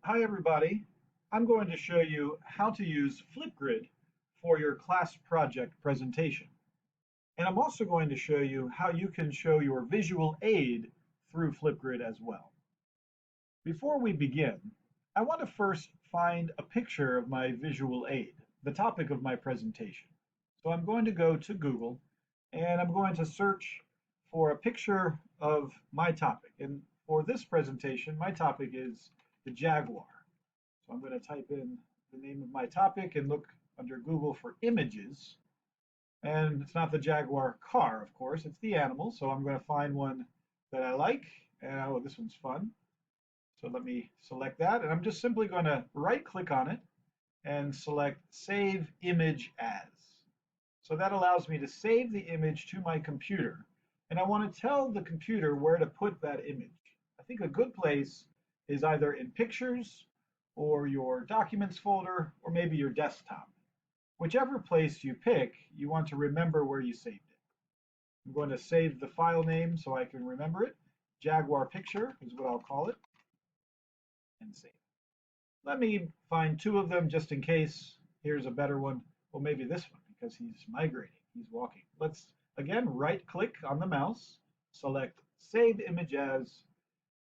Hi everybody. I'm going to show you how to use FlipGrid for your class project presentation. And I'm also going to show you how you can show your visual aid through FlipGrid as well. Before we begin, I want to first find a picture of my visual aid, the topic of my presentation. So I'm going to go to Google and I'm going to search for a picture of my topic. And for this presentation, my topic is the Jaguar. So I'm going to type in the name of my topic and look under Google for images. And it's not the Jaguar car, of course, it's the animal. So I'm going to find one that I like. And oh, this one's fun. So let me select that. And I'm just simply going to right click on it and select Save Image As. So that allows me to save the image to my computer. And I want to tell the computer where to put that image. I think a good place is either in Pictures or your Documents folder or maybe your desktop. Whichever place you pick, you want to remember where you saved it. I'm going to save the file name so I can remember it. Jaguar Picture is what I'll call it. And save. Let me find two of them just in case. Here's a better one. Well, maybe this one because he's migrating. He's walking. Let's again right click on the mouse, select Save Image As.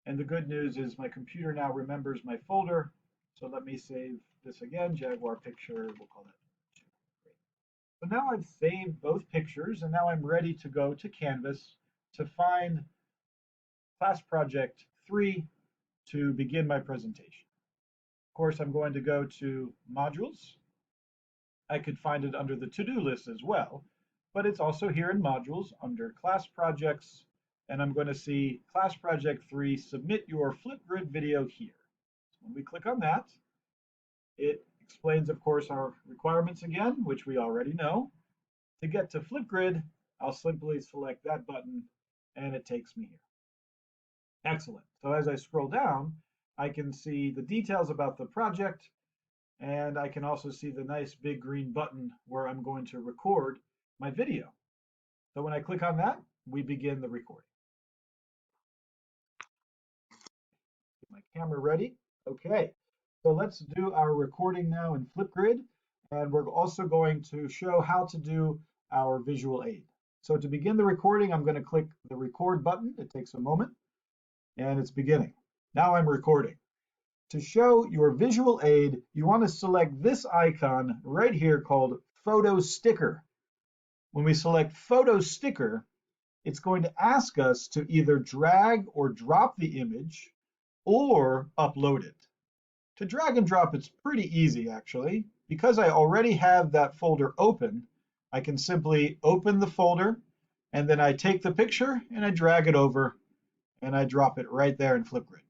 And the good news is my computer now remembers my folder. So let me save this again, Jaguar Picture, we'll call that 2. Great. So now I've saved both pictures and now I'm ready to go to Canvas to find Class Project 3 to begin my presentation. Of course, I'm going to go to Modules. I could find it under the to-do list as well, but it's also here in Modules under Class Projects. And I'm going to see Class Project 3, submit your FlipGrid video here. So when we click on that, it explains, of course, our requirements again, which we already know. To get to FlipGrid, I'll simply select that button and it takes me here. Excellent. So as I scroll down, I can see the details about the project, and I can also see the nice big green button where I'm going to record my video. So when I click on that, we begin the recording. Get my camera ready. Okay, so let's do our recording now in FlipGrid, and we're also going to show how to do our visual aid. So to begin the recording, I'm going to click the record button. It takes a moment, and it's beginning. Now I'm recording. To show your visual aid, you want to select this icon right here called Photo Sticker. When we select Photo Sticker, it's going to ask us to either drag or drop the image or upload it. To drag and drop, it's pretty easy actually. Because I already have that folder open, I can simply open the folder and then I take the picture and I drag it over and I drop it right there in FlipGrid.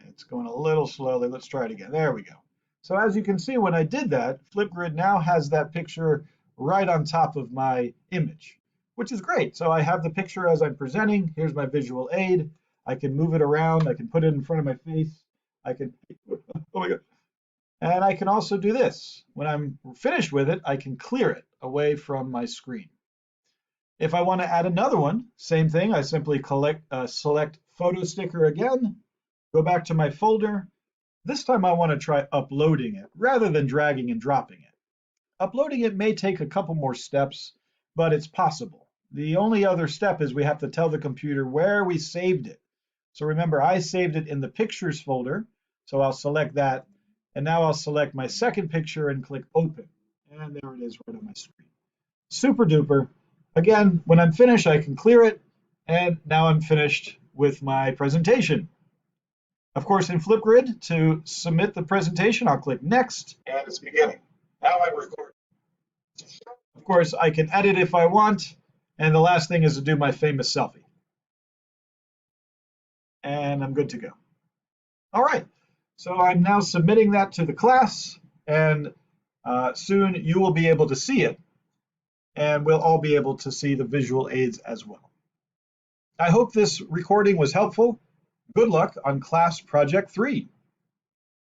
It's going a little slowly. Let's try it again. There we go. So as you can see, when I did that, FlipGrid now has that picture right on top of my image, which is great. So I have the picture as I'm presenting. Here's my visual aid. I can move it around. I can put it in front of my face. I can, oh my God. And I can also do this. When I'm finished with it, I can clear it away from my screen. If I want to add another one, same thing. I simply select Photo Sticker again, go back to my folder. This time I want to try uploading it rather than dragging and dropping it. Uploading it may take a couple more steps, but it's possible. The only other step is we have to tell the computer where we saved it. So remember, I saved it in the Pictures folder, so I'll select that. And now I'll select my second picture and click Open. And there it is right on my screen. Super duper. Again, when I'm finished, I can clear it. And now I'm finished with my presentation. Of course, in FlipGrid, to submit the presentation, I'll click Next, and it's beginning. Now I'm recording. Of course, I can edit if I want, and the last thing is to do my famous selfie. And I'm good to go. All right, so I'm now submitting that to the class, and soon you will be able to see it, and we'll all be able to see the visual aids as well. I hope this recording was helpful. Good luck on Class Project 3.